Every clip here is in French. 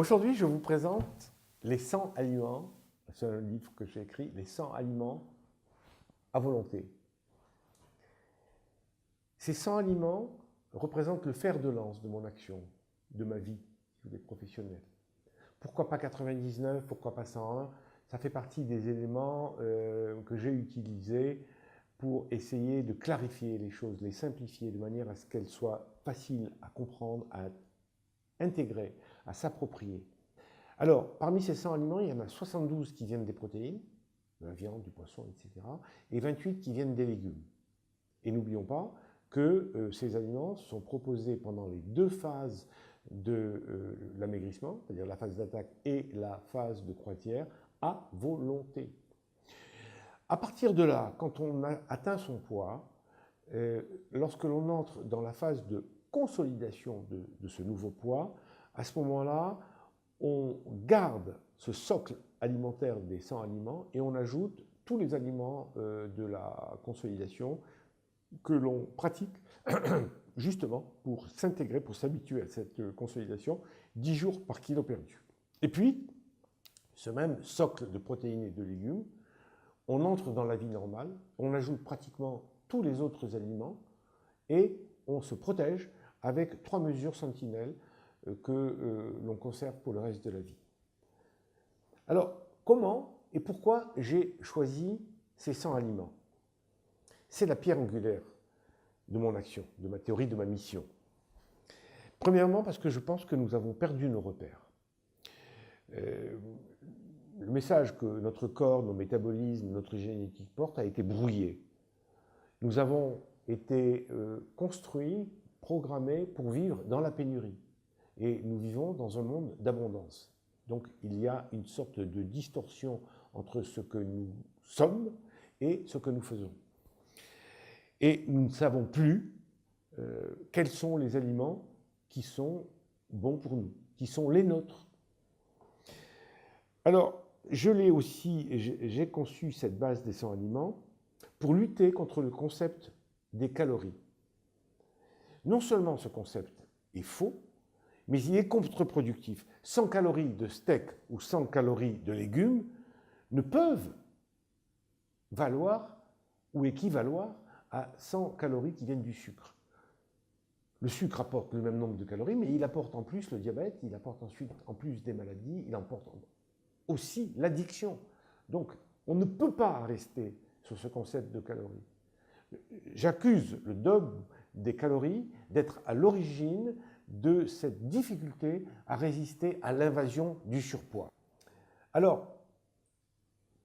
Aujourd'hui, je vous présente les 100 aliments, c'est un livre que j'ai écrit, les 100 aliments à volonté. Ces 100 aliments représentent le fer de lance de mon action, de ma vie, si vous êtes professionnel. Pourquoi pas 99, pourquoi pas 101? Ça fait partie des éléments que j'ai utilisés pour essayer de clarifier les choses, les simplifier de manière à ce qu'elles soient faciles à comprendre, à intégrer, à s'approprier. Alors, parmi ces 100 aliments, il y en a 72 qui viennent des protéines, de la viande, du poisson, etc., et 28 qui viennent des légumes. Et n'oublions pas que ces aliments sont proposés pendant les deux phases de l'amaigrissement, c'est-à-dire la phase d'attaque et la phase de croisière, à volonté. À partir de là, quand on a atteint son poids, lorsque l'on entre dans la phase de consolidation de ce nouveau poids, à ce moment-là, on garde ce socle alimentaire des 100 aliments et on ajoute tous les aliments de la consolidation que l'on pratique justement pour s'intégrer, pour s'habituer à cette consolidation, 10 jours par kilo perdu. Et puis, ce même socle de protéines et de légumes, on entre dans la vie normale, on ajoute pratiquement tous les autres aliments et on se protège avec 3 mesures sentinelles que l'on conserve pour le reste de la vie. Alors, comment et pourquoi j'ai choisi ces 100 aliments? C'est la pierre angulaire de mon action, de ma théorie, de ma mission. Premièrement, parce que je pense que nous avons perdu nos repères. Le message que notre corps, nos métabolismes, notre génétique portent a été brouillé. Nous avons été construits, programmés pour vivre dans la pénurie. Et nous vivons dans un monde d'abondance. Donc il y a une sorte de distorsion entre ce que nous sommes et ce que nous faisons. Et nous ne savons plus quels sont les aliments qui sont bons pour nous, qui sont les nôtres. Alors, j'ai conçu cette base des 100 aliments pour lutter contre le concept des calories. Non seulement ce concept est faux, mais il est contre-productif. 100 calories de steak ou 100 calories de légumes ne peuvent valoir ou équivaloir à 100 calories qui viennent du sucre. Le sucre apporte le même nombre de calories, mais il apporte en plus le diabète, il apporte ensuite en plus des maladies, il apporte aussi l'addiction. Donc, on ne peut pas rester sur ce concept de calories. J'accuse le dogme des calories d'être à l'origine de cette difficulté à résister à l'invasion du surpoids. Alors,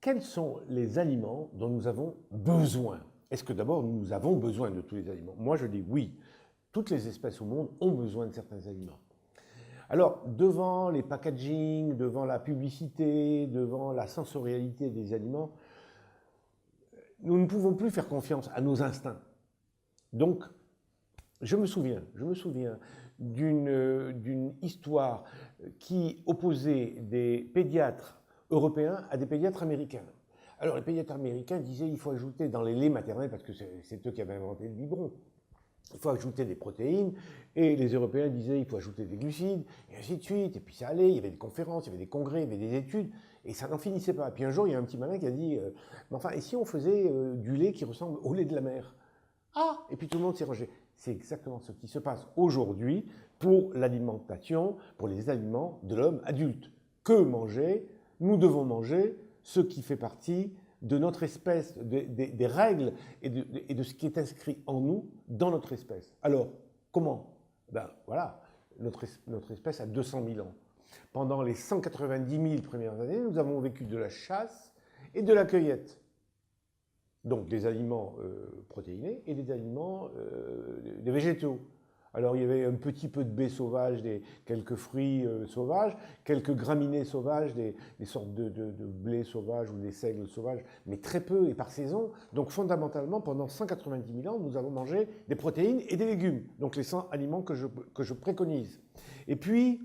quels sont les aliments dont nous avons besoin? Est-ce que d'abord nous avons besoin de tous les aliments? Moi je dis oui, toutes les espèces au monde ont besoin de certains aliments. Alors, devant les packaging, devant la publicité, devant la sensorialité des aliments, nous ne pouvons plus faire confiance à nos instincts. Donc, je me souviens d'une histoire qui opposait des pédiatres européens à des pédiatres américains. Alors les pédiatres américains disaient qu'il faut ajouter dans les laits maternels, parce que c'est eux qui avaient inventé le biberon, il faut ajouter des protéines, et les Européens disaient qu'il faut ajouter des glucides, et ainsi de suite, et puis ça allait, il y avait des conférences, il y avait des congrès, il y avait des études, et ça n'en finissait pas. Puis un jour, il y a un petit malin qui a dit mais enfin, et si on faisait du lait qui ressemble au lait de la mer? Ah! Et puis tout le monde s'est rangé. C'est exactement ce qui se passe aujourd'hui pour l'alimentation, pour les aliments de l'homme adulte. Que manger? Nous devons manger ce qui fait partie de notre espèce, des règles et de ce qui est inscrit en nous, dans notre espèce. Alors, comment? Ben voilà, notre espèce a 200 000 ans. Pendant les 190 000 premières années, nous avons vécu de la chasse et de la cueillette. Donc des aliments protéinés et des aliments des végétaux. Alors il y avait un petit peu de baies sauvages, quelques fruits sauvages, quelques graminées sauvages, des sortes de blé sauvages ou des seigles sauvages, mais très peu et par saison. Donc fondamentalement, pendant 190 000 ans, nous avons mangé des protéines et des légumes. Donc les 100 aliments que je préconise. Et puis,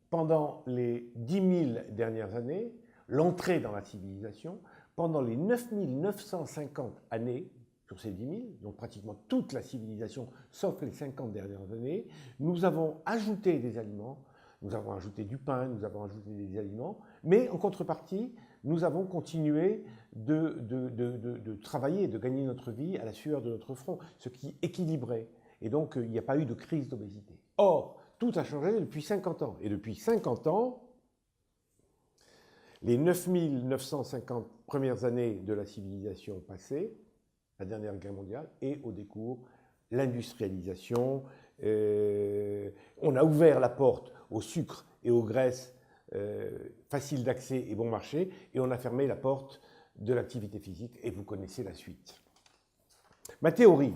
pendant les 10 000 dernières années, l'entrée dans la civilisation, pendant les 9 950 années, sur ces 10 000, donc pratiquement toute la civilisation, sauf les 50 dernières années, nous avons ajouté des aliments, nous avons ajouté du pain, nous avons ajouté des aliments, mais en contrepartie, nous avons continué de travailler, de gagner notre vie à la sueur de notre front, ce qui équilibrait. Et donc, il n'y a pas eu de crise d'obésité. Or, tout a changé depuis 50 ans. Et depuis 50 ans, les 9950 premières années de la civilisation passée, la dernière guerre mondiale, et au décours, l'industrialisation. On a ouvert la porte au sucre et aux graisses faciles d'accès et bon marché, et on a fermé la porte de l'activité physique, et vous connaissez la suite. Ma théorie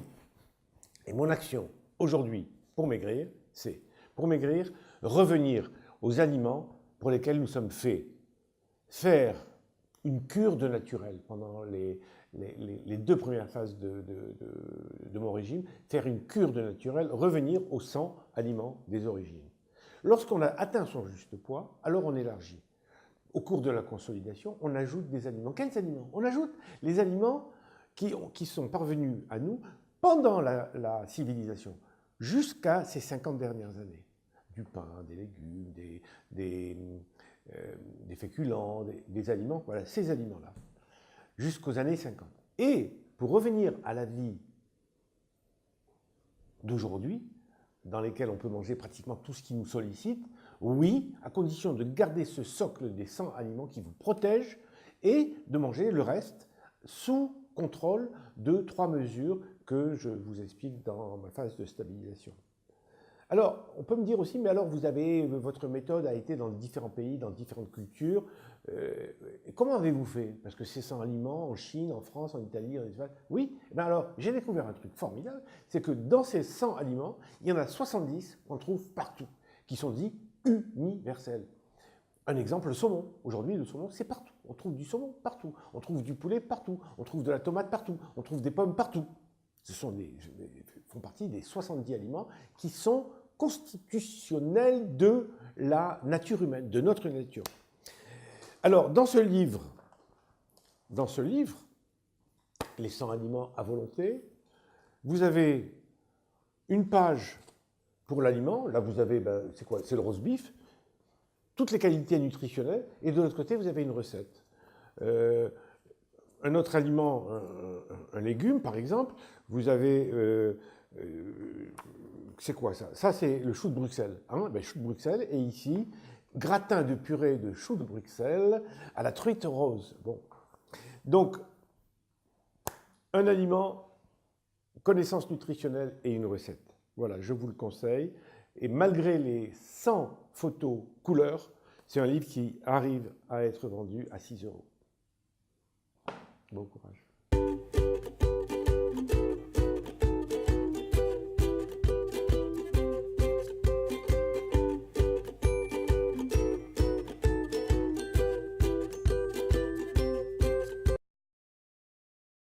et mon action aujourd'hui pour maigrir, c'est, pour maigrir, revenir aux aliments pour lesquels nous sommes faits. Faire une cure de naturel pendant les 2 premières phases de mon régime, faire une cure de naturel, revenir aux 100 aliments des origines. Lorsqu'on a atteint son juste poids, alors on élargit. Au cours de la consolidation, on ajoute des aliments. Quels aliments? On ajoute les aliments qui sont parvenus à nous pendant la civilisation, jusqu'à ces 50 dernières années. Du pain, des légumes, des féculents, des aliments, voilà, ces aliments-là, jusqu'aux années 50. Et pour revenir à la vie d'aujourd'hui, dans lesquelles on peut manger pratiquement tout ce qui nous sollicite, oui, à condition de garder ce socle des 100 aliments qui vous protègent et de manger le reste sous contrôle de 3 mesures que je vous explique dans ma phase de stabilisation. Alors, on peut me dire aussi, mais alors votre méthode a été dans différents pays, dans différentes cultures. Comment avez-vous fait? Parce que ces 100 aliments en Chine, en France, en Italie, en Espagne. Oui, ben alors j'ai découvert un truc formidable, c'est que dans ces 100 aliments, il y en a 70 qu'on trouve partout, qui sont dits universels. Un exemple, le saumon. Aujourd'hui, le saumon, c'est partout. On trouve du saumon partout. On trouve du poulet partout. On trouve de la tomate partout. On trouve des pommes partout. Ce font partie des 70 aliments qui sont constitutionnels de la nature humaine, de notre nature. Alors, dans ce livre, Les 100 aliments à volonté, vous avez une page pour l'aliment. Là, vous avez, c'est quoi? C'est le roast beef. Toutes les qualités nutritionnelles. Et de l'autre côté, vous avez une recette. Un autre aliment, un légume, par exemple, vous avez... c'est quoi ça? Ça, c'est le chou de Bruxelles. Hein? Chou de Bruxelles, et ici, gratin de purée de chou de Bruxelles à la truite rose. Bon. Donc, un aliment, connaissance nutritionnelle et une recette. Voilà, je vous le conseille. Et malgré les 100 photos couleurs, c'est un livre qui arrive à être vendu à 6 €. Bon courage.